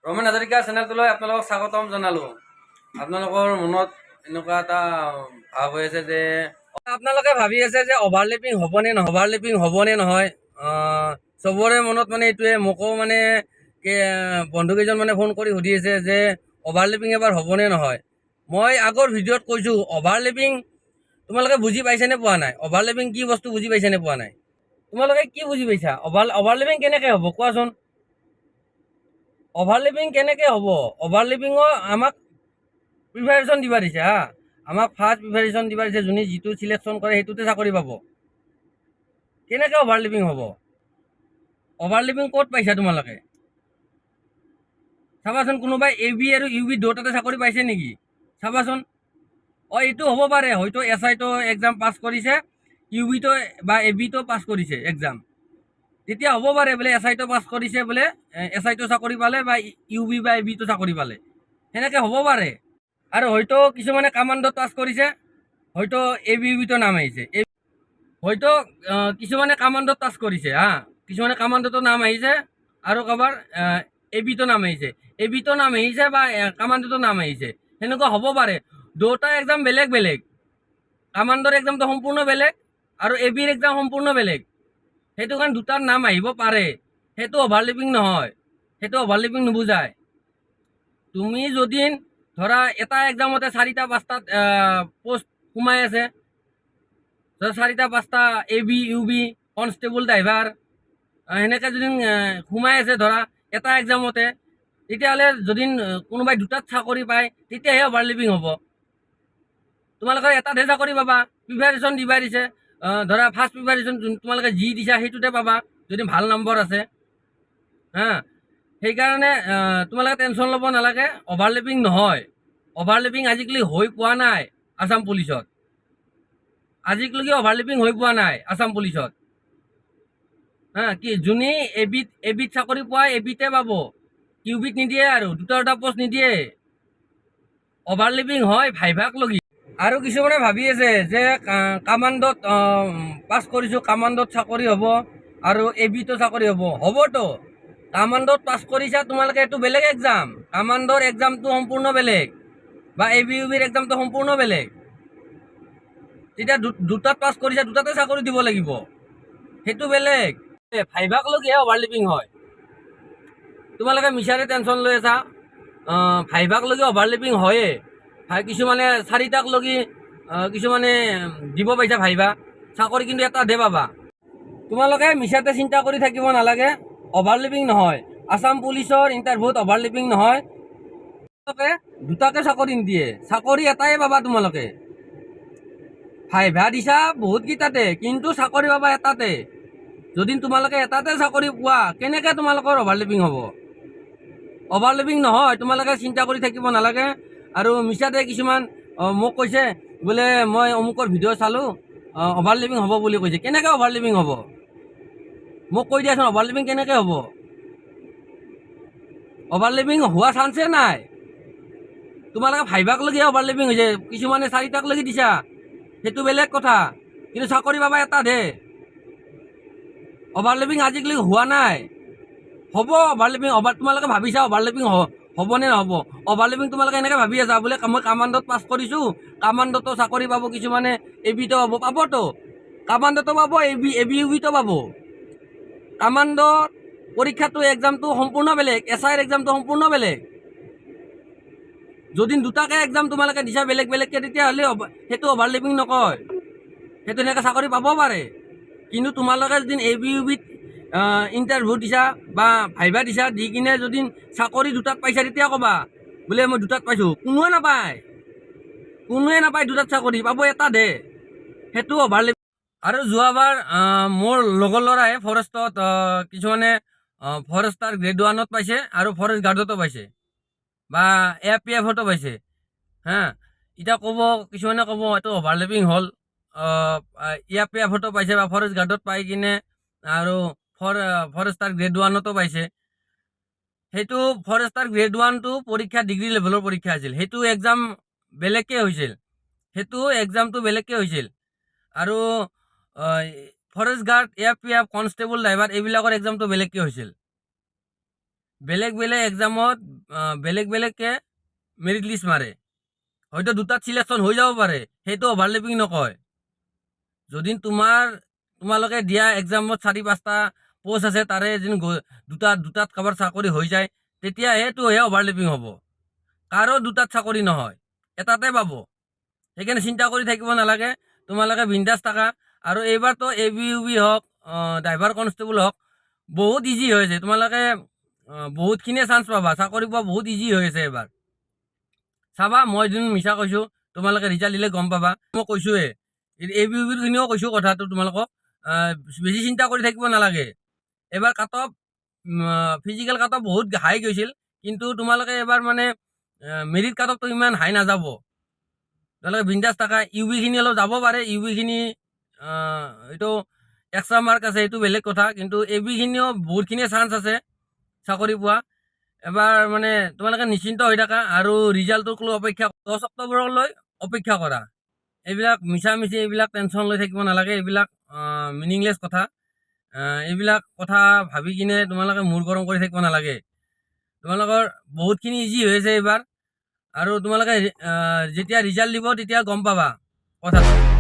ৰমেন হাজৰিকা চেনেলটোলৈ আপোনালোকক স্বাগতম জনালোঁ। আপোনালোকৰ মনত এনেকুৱা এটা ভাৱ হৈ আছে যে আপোনালোকে ভাবি আছে যে অভাৰলেপিং হ'বনে নহয়। চবৰে মনত মানে এইটোৱে, মোকো মানে বন্ধুকেইজন মানে ফোন কৰি সুধি আছে যে অভাৰলেপিং এবাৰ হ'বনে নহয়। মই আগৰ ভিডিঅ'ত কৈছোঁ অভাৰলেপিং তোমালোকে বুজি পাইছেনে পোৱা নাই, অভাৰলেপিং কি বস্তু বুজি পাইছেনে পোৱা নাই। তোমালোকে কি বুজি পাইছা? অভাৰলেপিং কেনেকৈ হ'ব কোৱাচোন। অভাৰলেপিং কেনেকৈ হ'ব? অভাৰলেপিঙৰ আমাক প্ৰিপাৰেশ্যন দিবা দিছে হা, আমাক ফাৰ্ষ্ট প্ৰিপাৰেশ্যন দিবা দিছে। যোনে যিটো চিলেকশ্যন কৰে সেইটোতে চাকৰি পাব। কেনেকৈ অভাৰলেপিং হ'ব? অভাৰলেপিং ক'ত পাইছা তোমালোকে? চাবাচোন, কোনোবাই AB আৰু UB দুটাতে চাকৰি পাইছে নেকি? চাবাচোন। এইটো হ'ব পাৰে, হয়তো SIটো এক্সাম পাছ কৰিছে, UBটো বা ABটো পাছ কৰিছে এক্সাম। তেতিয়া হ'ব পাৰে বোলে SIটো পাছ কৰিছে, বোলে SIটো চাকৰি পালে বা UB বা ABটো চাকৰি পালে, সেনেকৈ হ'ব পাৰে। আৰু হয়তো কিছুমানে কামাণ্ডত পাছ কৰিছে, হয়তো ABUBটো নাম আহিছে। হয়তো কিছুমানে কামাণ্ডত পাছ কৰিছে হা, কিছুমানে কামাণ্ডতো নাম আহিছে, আৰু কাৰোবাৰ ABটো নাম আহিছে, ABটো নাম আহিছে বা কামাণ্ডতো নাম আহিছে, সেনেকুৱা হ'ব পাৰে। দুটা এক্সাম বেলেগ বেলেগ। কামাণ্ডৰ এক্সামটো সম্পূৰ্ণ বেলেগ আৰু ABৰ এক্সাম সম্পূৰ্ণ বেলেগ। সেইটো কাৰণে দুটাৰ নাম আহিব পাৰে, সেইটো অভাৰলেপিং নহয়, সেইটো অভাৰলেপিং নুবুজায়। তুমি যদি ধৰা এটা এক্সামতে 4-5টা পোষ্ট সোমাই আছে, ধৰা 4-5টা AB UB কনষ্টেবল ড্ৰাইভাৰ সেনেকৈ যদি সোমাই আছে ধৰা এটা এক্সামতে, তেতিয়াহ'লে যদি কোনোবাই দুটাত চাকৰি পায় তেতিয়াহে অভাৰলেপিং হ'ব। তোমালোকে এটাতহে চাকৰি পাবা, প্ৰিপাৰেশ্যন দিবা দিছে। ধৰা ফাৰ্ষ্ট প্ৰিপাৰেশ্যন তোমালোকে যি দিছা সেইটোতে পাবা যদি ভাল নম্বৰ আছে হা। সেইকাৰণে তোমালোকে টেনশ্যন ল'ব নালাগে, অভাৰলেপিং নহয়। অভাৰলেপিং আজিকালি হৈ পোৱা নাই আছাম পুলিচত, আজিলৈকে অভাৰলেপিং হৈ পোৱা নাই আছাম পুলিচত হা। কি যোনে এবিত চাকৰি পোৱা এবিতে পাব, UBত নিদিয়ে, আৰু দুটা পোষ্ট নিদিয়ে। অভাৰলেপিং হয় ভাইভাগ লগি। আৰু কিছুমানে ভাবি আছে যে কামাণ্ডত পাছ কৰিছোঁ, কামাণ্ডত চাকৰি হ'ব আৰু ABতো চাকৰি হ'ব। হ'বতো, কামাণ্ডত পাছ কৰিছা তোমালোকে, এইটো বেলেগ এক্সাম। কামাণ্ডৰ এক্সামটো সম্পূৰ্ণ বেলেগ বা ABUBৰ এক্সামটো সম্পূৰ্ণ বেলেগ। তেতিয়া দুটাত পাছ কৰিছা, দুটাতে চাকৰি দিব লাগিব, সেইটো বেলেগ। ভাইভাগ লগিহে অভাৰলেপিং হয়। তোমালোকে মিছাৰে টেনশ্যন লৈ আছা। ভাইভাগ লগি অভাৰলেপিং হয়ে। কিছুমানে 4টাক লগি কিছুমানে দিব পাইছা ভাইভা, চাকৰি কিন্তু এটাতহে পাবা। তোমালোকে মিছাতে চিন্তা কৰি থাকিব নালাগে, অভাৰলেপিং নহয়। আছাম পুলিচৰ ইণ্টাৰভিউত অভাৰলেপিং নহয়। তোমালোকে দুটাকে চাকৰি নিদিয়ে, চাকৰি এটাই পাবা। তোমালোকে ভাইভা দিছা বহুতকেইটাতে, কিন্তু চাকৰি পাবা এটাতে। যদি তোমালোকে এটাতে চাকৰি পোৱা, কেনেকৈ তোমালোকৰ অভাৰলেপিং হ'ব? অভাৰলেপিং নহয়, তোমালোকে চিন্তা কৰি থাকিব নালাগে। আৰু মিছাতে কিছুমান মোক কৈছে বোলে মই অমুকৰ ভিডিঅ' চালোঁ, অভাৰলেপিং হ'ব বুলি কৈছে। কেনেকৈ অভাৰলেপিং হ'ব মোক কৈ দিয়াচোন, অভাৰলেপিং কেনেকৈ হ'ব? অভাৰলেপিং হোৱা চান্সে নাই। তোমালোকে ভাইভাগ লগিহে অভাৰলেপিং হৈছে। কিছুমানে 4টাক লগি দিছা, সেইটো বেলেগ কথা, কিন্তু চাকৰি পাবা এটাতহে। অভাৰলেপিং আজিকালি হোৱা নাই, হ'ব অভাৰলেপিং। তোমালোকে ভাবিছা অভাৰলেপিং হ'বনে নহ'ব? অভাৰলেপিং তোমালোকে এনেকৈ ভাবি আছা বোলে মই কামাণ্ডত পাছ কৰিছোঁ, কামাণ্ডতো চাকৰি পাব, কিছুমানে ABতো পাবতো, কামাণ্ডতো পাব, ABUBতো পাব। কামাণ্ডৰ পৰীক্ষাটো এক্সামটো সম্পূৰ্ণ বেলেগ, SIৰ এক্সামটো সম্পূৰ্ণ বেলেগ। যদি দুটাকে এক্সাম তোমালোকে দিছা বেলেগ বেলেগকৈ, তেতিয়াহ'লে সেইটো অভাৰলেপিং নকয়, সেইটো এনেকৈ চাকৰি পাব পাৰে। কিন্তু তোমালোকে যদি ABUBত ইণ্টাৰভিউ দিছা বা ভাইভা দিছা, দি কিনে যদি চাকৰি দুটাত পাইছা, তেতিয়া ক'বা বোলে মই দুটাত পাইছোঁ। কোনোৱে নাপায় দুটাত চাকৰি, পাব এটাতহে, সেইটো অভাৰলেপিং। আৰু যোৱাবাৰ মোৰ লগৰ ল'ৰাই ফৰেষ্টত কিছুমানে ফৰেষ্টাৰ গ্ৰেড 1ত পাইছে আৰু ফৰেষ্ট গাৰ্ডতো পাইছে বা APFতো পাইছে হা। এতিয়া ক'ব, কিছুমানে ক'ব এইটো অভাৰলেপিং হ'ল। APFতো পাইছে বা ফৰেষ্ট গাৰ্ডত পাই কিনে আৰু ফৰেষ্টাৰ গ্ৰেড 1তো পাইছে। সেইটো ফৰেষ্টাৰ গ্ৰেড 1টো পৰীক্ষা ডিগ্ৰী লেভেলৰ পৰীক্ষা আছিল, সেইটো এক্সাম বেলেগকৈ হৈছিল, সেইটো এক্সামটো বেলেগকৈ হৈছিল। আৰু forest guard, APF, constable driver এইবিলাকৰ এক্সামটো বেলেগকৈ হৈছিল। বেলেগ বেলেগ এক্সামত বেলেগ বেলেগকৈ মেৰিট লিষ্ট মাৰে, হয়তো দুটাত চিলেকশ্যন হৈ যাব পাৰে, সেইটো অভাৰলেপিং নকয়। যদি তোমালোকে দিয়া এক্সামত 4-5টা পোষ্ট আছে, তাৰে যেন দুটাত কাৰোবাৰ চাকৰি হৈ যায়, তেতিয়া সেইটোহে অভাৰলেপিং হ'ব। কাৰো দুটাত চাকৰি নহয়, এটাতে পাব। সেইকাৰণে চিন্তা কৰি থাকিব নালাগে, তোমালোকে বিন্দাছ থাকা। আৰু এইবাৰতো ABUB হওক, ড্ৰাইভাৰ কনষ্টেবল হওক, বহুত ইজি হৈ আছে। তোমালোকে বহুতখিনিয়ে চান্স পাবা, চাকৰি পোৱা বহুত ইজি হৈ আছে এইবাৰ। চাবা, মই যোন মিছা কৈছোঁ, তোমালোকে ৰিজাল্ট দিলে গম পাবা। মই কৈছোঁৱে, ABUBৰ খিনিও কৈছোঁ কথাটো তোমালোকক, বেছি চিন্তা কৰি থাকিব নালাগে। এবাৰ cut off, physical cut off বহুত হাই গৈছিল, কিন্তু তোমালোকে এবাৰ মানে মেৰিট কাট অফটো ইমান হাই নাযাব। তোমালোকে বিন্দাছ থাকা। UB খিনি অলপ যাব পাৰে, UB খিনি এইটো এক্সট্ৰা মাৰ্ক আছে, সেইটো বেলেগ কথা, কিন্তু AB খিনিও বহুতখিনিয়ে চান্স আছে চাকৰি পোৱা। এবাৰ মানে তোমালোকে নিশ্চিন্ত হৈ থাকা, আৰু ৰিজাল্টটোক লৈ অপেক্ষা 10 অক্টোবৰলৈ অপেক্ষা কৰা। এইবিলাক মিছামিছি, এইবিলাক টেনশ্যন লৈ থাকিব নালাগে, এইবিলাক মিনিংলেছ কথা। এইবিলাক কথা ভাবি কিনে তোমালোকে মূৰ গৰম কৰি থাকিব নালাগে। তোমালোকৰ বহুতখিনি ইজি হৈ আছে এইবাৰ, আৰু তোমালোকে যেতিয়া ৰিজাল্ট দিব তেতিয়া গম পাবা কথাটো।